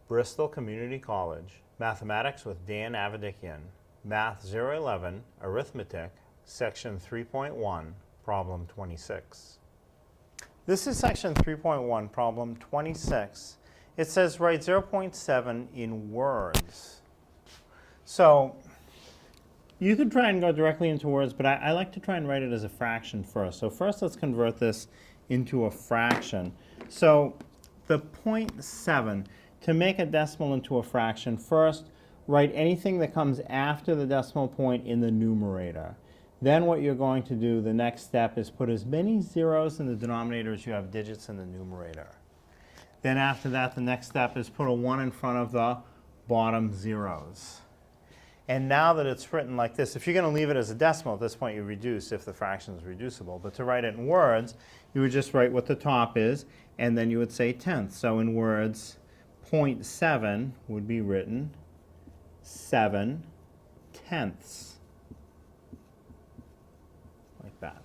Bristol Community College, Mathematics with Dan Avedikian, Math 011, Arithmetic, Section 3.1, Problem 26. This is Section 3.1, Problem 26. It says write 0.7 in words. So you could try and go directly into words, but I like to try and write it as a fraction first. So first let's convert this into a fraction. So the 0.7, to make a decimal into a fraction, first write anything that comes after the decimal point in the numerator. Then what you're going to do, the next step, is put as many zeros in the denominator as you have digits in the numerator. Then after that, the next step is put a 1 in front of the bottom zeros. And now that it's written like this, if you're going to leave it as a decimal, at this point you reduce if the fraction is reducible. But to write it in words, you would just write what the top is, and then you would say tenths. So in words, 0.7 would be written 7/10, like that.